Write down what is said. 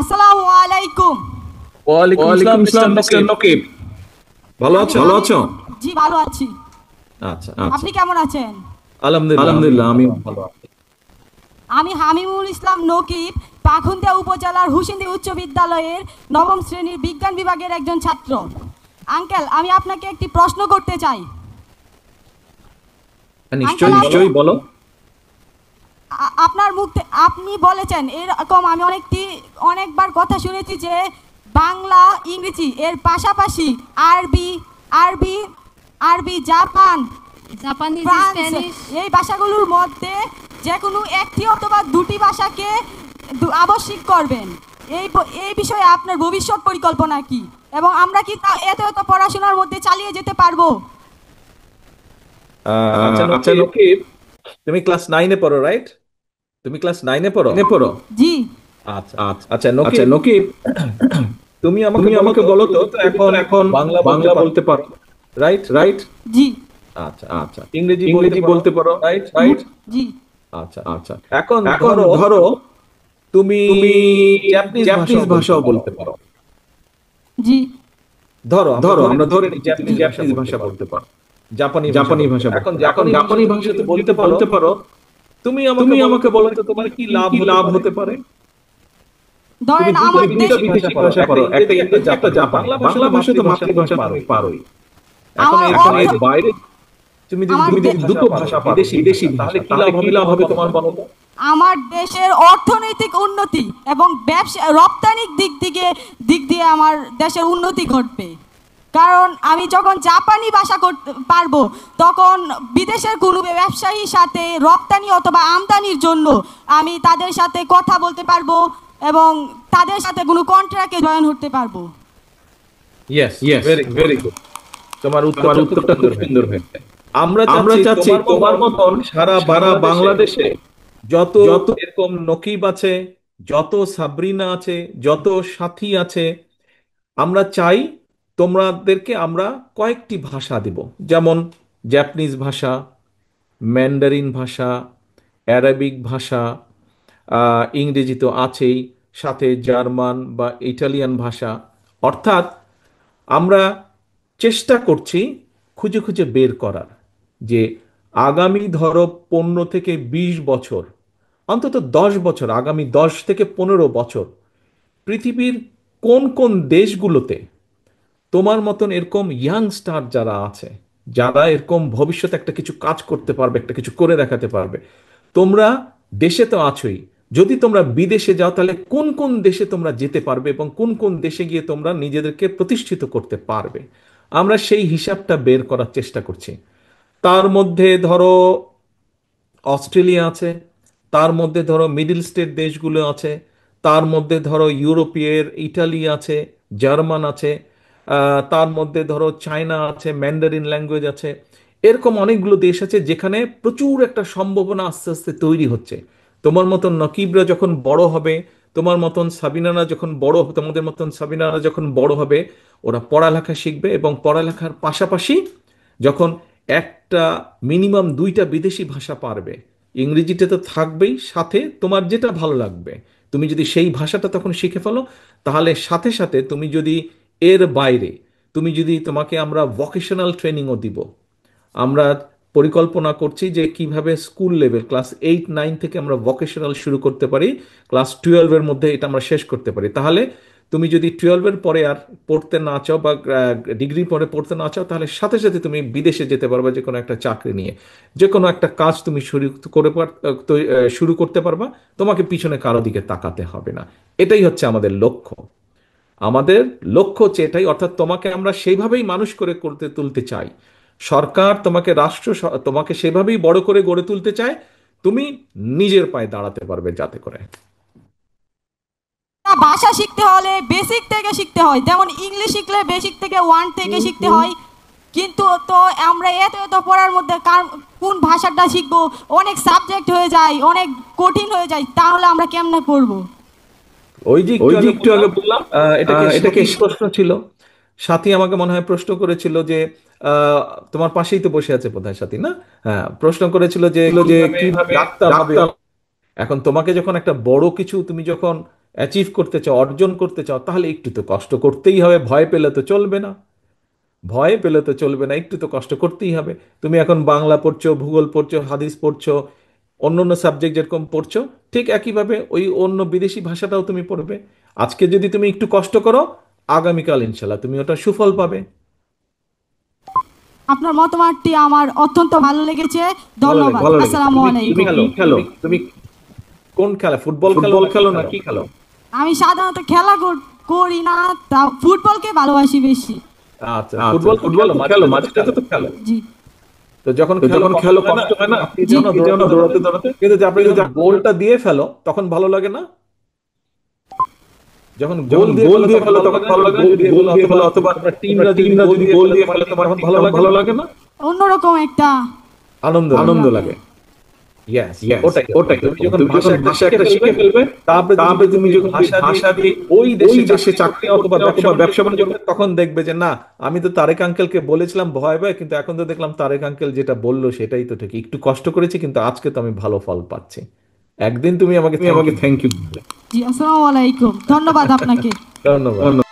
আসসালামু আলাইকুম। ওয়ালাইকুম ওয়ালাইকুম আসসালাম মিস্টার আসসালাম মিস্টার নকিব। নকিব, ভালো আমি আছো? জি ভালো আছি। আচ্ছা আপনি কেমন আছেন? আলহামদুলিল্লাহ আমিও আলহামদুলিল্লাহ, আমি ভালো আছি। ভালো আছি। আমি হামিমুল ইসলাম নকিব, পাখুন্দিয়া উপজেলার হুসিন্দি উচ্চ বিদ্যালয়ের নবম শ্রেণীর বিজ্ঞান বিভাগের একজন ছাত্র। আঙ্কেল, আমি আপনাকে একটি প্রশ্ন করতে চাই। হ্যাঁ, আঙ্কেল, নিশ্চয়ই নিশ্চয়ই বলো। আপনার মুখ আপনি বলেছেন এরকম, আমি অনেকবার কথা শুনেছি যে বাংলা ইংরেজি এর পাশাপাশি আরবি আরবি আরবি জাপান জাপানিজ, ফ্রান্স স্প্যানিশ। এই ভাষাগুলোর মধ্যে যে কোনো একটি অথবা দুটি ভাষাকে আবশ্যিক করবেন। এই বিষয়ে আপনার ভবিষ্যৎ পরিকল্পনা কি, এবং আমরা কি এত এত পড়াশোনার মধ্যে চালিয়ে যেতে পারবো? আচ্ছা আচ্ছা নকিব, নকিব, তুমি ক্লাস 9-এ পড়ো, রাইট? তুমি ক্লাস 9-এ পড়ো? এনে পড়ো। জি। আচ্ছা আচ্ছা আচ্ছা আচ্ছা নকিব, নকিব, তুমি আমাকে তুমি বলো আমাকে তো, বলো তো, তুমি তো তুমি তো এখন এখন বাংলা বলতে বাংলা পারো, বলতে পারো, রাইট? রাইট? জি। আচ্ছা আচ্ছা, ইংরেজি বলতে ইংরেজি পারো, বলতে পারো, রাইট? রাইট? জি। আচ্ছা আচ্ছা, এখন এখন ধরো ধরো তুমি তুমি জাপানিজ জাপানিজ ভাষাও বলতে ভাষাও পারো। বলতে পারো। জি। ধরো আমরা ধরো ধরে আমরা নিচ্ছি ধরে তুমি নিচ্ছি তুমি জাপানিজ ভাষা জাপানিজ বলতে ভাষা পারো, বলতে পারো, জাপানি ভাষা জাপানি বলতে ভাষা পারো। বলতে এখন পারো। এখন জাপানি ভাষা জাপানি তুমি ভাষা যদি তুমি বলতে যদি পারো, বলতে পারো, তুমি আমাকে তুমি বলো তো আমাকে বলো তোমার তো কি তোমার কি লাভ কি হতে লাভ পারে? হতে পারে? তুমি ধরেন দুইটা আমার তুমি দেশ দুটো বিদেশি ভাষা বিদেশি পড়ো, ভাষা একটা পড়ো, একটা ইংরেজি একটা ইংরেজি একটা জাপানি। জাপানি। বাংলা ভাষা তো মাতৃভাষা তুমি তুমি পারোই। পারোই। এখন আমার এখন অর্থ এর বাইরে তুমি যদি আমার তুমি দুটো যদি ভাষা দুটো পারো, ভাষা পারো, বিদেশি বিদেশি ভাষা, তাহলে ভাষা, কি তাহলে লাভ কি হবে লাভ তোমার হবে বলো তোমার তো? বলো তো? আমার দেশের অর্থনৈতিক উন্নতি এবং ব্যবসা রপ্তানির দিক দিয়ে আমার দেশের উন্নতি ঘটবে। কারণ আমি যখন জাপানি ভাষা করতে পারবো, তখন বিদেশের কোনো ব্যবসায়ীর সাথে রপ্তানি অথবা আমদানির জন্য আমি তাদের সাথে কথা বলতে পারবো এবং তাদের সাথে কোনো কন্ট্রাক্টে জয়েন হতে পারবো। Yes, yes, very good. Very good. তোমার তোমার উত্তরটা খুব উত্তরটা খুব সুন্দর হয়েছে। সুন্দর হয়েছে। আমরা আমরা চাচ্ছি চাচ্ছি তোমার তোমার মতন মতন সারা সারা বাংলাদেশে বাংলাদেশে যত যত এরকম নকিব আছে, যত সাবরিনা আছে, যত সাথী আছে, আমরা চাই তোমাদেরকে আমরা কয়েকটি ভাষা দিব। যেমন জাপানিজ ভাষা, ম্যান্ডারিন ভাষা, অ্যারাবিক ভাষা, ইংরেজি তো আছেই, সাথে জার্মান বা ইটালিয়ান ভাষা। অর্থাৎ আমরা চেষ্টা করছি খুঁজে খুঁজে বের করার যে আগামী ধরো 15 থেকে 20 বছর, অন্তত 10 বছর, আগামী 10 থেকে 15 বছর পৃথিবীর কোন কোন দেশগুলোতে তোমার মতন এরকম ইয়াংস্টার যারা আছে, যারা এরকম ভবিষ্যতে একটা কিছু কাজ করতে পারবে, একটা কিছু করে দেখাতে পারবে। তোমরা দেশে তো আছোই, যদি তোমরা বিদেশে যাও তাহলে কোন কোন দেশে তোমরা যেতে পারবে এবং কোন কোন দেশে গিয়ে তোমরা নিজেদেরকে প্রতিষ্ঠিত করতে পারবে, আমরা সেই হিসাবটা বের করার চেষ্টা করছি। তার মধ্যে ধরো অস্ট্রেলিয়া আছে, তার মধ্যে ধরো মিডল স্টেট দেশগুলো আছে, তার মধ্যে ধরো ইউরোপের ইটালি আছে, জার্মান আছে, তার মধ্যে ধরো চায়না আছে, ম্যান্ডারিন ল্যাঙ্গুয়েজ আছে। এরকম অনেকগুলো দেশ আছে যেখানে প্রচুর একটা সম্ভাবনা আস্তে আস্তে তৈরি হচ্ছে। তোমার মতন নকিবরা যখন বড় হবে, তোমার মতন সাবিনারা যখন বড় তোমাদের মতন সাবিনারা যখন বড় হবে, ওরা পড়ালেখা শিখবে এবং পড়ালেখার পাশাপাশি যখন একটা মিনিমাম 2টা বিদেশি ভাষা পারবে, ইংরেজিতে তো থাকবেই, সাথে তোমার যেটা ভালো লাগবে তুমি যদি সেই ভাষাটা তখন শিখে ফেলো, তাহলে সাথে সাথে তুমি যদি এর বাইরে তুমি যদি তোমাকে আমরা ভোকেশনাল ট্রেনিংও দিব। আমরা পরিকল্পনা করছি যে কিভাবে স্কুল লেভেল ক্লাস 8-9 থেকে আমরা ভোকেশনাল শুরু করতে পারি, ক্লাস 12-এর মধ্যে এটা আমরা শেষ করতে পারি। তাহলে তুমি যদি 12-এর পরে আর পড়তে না চাও বা ডিগ্রি পরে পড়তে না চাও, তাহলে সাথে সাথে তুমি বিদেশে যেতে পারবে যে কোনো একটা চাকরি নিয়ে, যে কোনো একটা কাজ তুমি শুরু করতে পারবা। তোমাকে পিছনে কারো দিকে তাকাতে হবে না। এটাই হচ্ছে আমাদের লক্ষ্য। আমাদের লক্ষ্য হচ্ছে এটাই, অর্থাৎ তোমাকে আমরা সেইভাবেই মানুষ করে করতে তুলতে চাই। সরকার তোমাকে তোমাকে সেভাবেই বড় করে গড়ে তুলতে চায়, তুমি নিজের পায়ে দাঁড়াতে পারবে যাতে করে। ভাষা শিখতে হলে বেসিক থেকে শিখতে হয়, যেমন ইংলিশ শিখলে বেসিক থেকে ওয়ান থেকে শিখতে হয়। কিন্তু তো আমরা এত এত পড়ার মধ্যে কোন ভাষাটা শিখবো, অনেক সাবজেক্ট হয়ে যায়, অনেক কঠিন হয়ে যায়, তাহলে আমরা কেমনে পড়বো? ওই যে একটু ওই যে আগে একটু বললাম, আগে বললাম, এটাকে এটাকে সাথী প্রশ্ন ছিল। সাথী আমাকে মনে হয় প্রশ্ন করেছিল যে আহ, তোমার পাশেই তো বসে আছে বোধহয় সাথী, না? হ্যাঁ, প্রশ্ন করেছিল যে ছিল যে কিভাবে কিভাবে ডাক্তার হবে। ডাক্তার। এখন তোমাকে যখন একটা বড় কিছু তুমি যখন অ্যাচিভ করতে চাও, অর্জন করতে চাও, তাহলে একটু তো কষ্ট করতেই হবে। ভয় পেলে তো চলবে না, ভয় পেলে তো চলবে না, একটু তো কষ্ট করতেই হবে। তুমি এখন বাংলা পড়ছো, ভূগোল পড়ছো, হাদিস পড়ছো, অন্য অন্য সাবজেক্ট যেরকম পড়ছো, ঠিক একইভাবে ওই অন্য বিদেশি ভাষাটাও তুমি পড়বে। আজকে যদি তুমি একটু কষ্ট করো, আগামীকাল ইনশাল্লাহ তুমি ওটা সুফল পাবে। আপনার মতামতটি আমার অত্যন্ত ভালো লেগেছে। ভালো লাগে, ধন্যবাদ। ভালো লেগেছে। আসসালামু তুমি কি আলাইকুম। খেলো? তুমি কোন খেলা, ফুটবল খেলো ফুটবল না কি খেলো না খেলো? কি খেলো? আমি সাধারণত খেলা করি না, তা ফুটবলকে ভালোবাসি বেশি। আচ্ছা, আচ্ছা, ফুটবল তো ফুটবল খেলো, তো মাঝে খেলো, মাঝে মাঝে তো খেলো। তো খেলো। জি তো যখন তো খেলো যখন কষ্ট খেলো হয় না? কষ্ট হয় না? আপনি জি যেন যেন দৌড়াতে দৌড়াতে দৌড়াতে, দৌড়াতে, কিন্তু আপনি যদি গোলটা দিয়ে ফেলো তখন ভালো লাগে না? যখন গোল যখন দিয়ে গোল ফেলো দিয়ে তখন ফেলো ভালো তখন লাগে না? ভালো যদি লাগে না? গোল যদি দিয়ে গোল ফেলো দিয়ে অথবা ফেলো অথবা তোমার টিমরা যদি টিমরা গোল যদি দিয়ে গোল ফেলে দিয়ে তোমার ফেলে টিম তোমার তখন টিম ভালো তখন লাগে ভালো না? লাগে না? অন্যরকম একটা আনন্দ আনন্দ লাগে। লাগে। ইয়েস, ইয়েস, ওটাই ওটাই। তুমি যখন তুমি ভাষা যখন একটা ভাষা শিখে একটা ফেলবে, শিখে ফেলবে, তারপরে তারপরে তুমি তুমি যদি যখন ভাষা দিয়ে ওই ওই দেশে দেশে চাকরি চাকরি করতে অথবা ব্যবসা বাণিজ্য বাণিজ্য করতে, তখন দেখবে যে না, আমি তো তারেক আঙ্কেলকে বলেছিলাম ভয় ভয়, কিন্তু এখন তো দেখলাম তারেক আঙ্কেল যেটা বললো সেটাই তো ঠিক। একটু কষ্ট করেছি কিন্তু আজকে তো আমি ভালো ফল পাচ্ছি। একদিন তুমি আমাকে তুমি থ্যাংক আমাকে ইউ। Thank you. জি, আসসালামু আলাইকুম। ধন্যবাদ আপনাকে। ধন্যবাদ।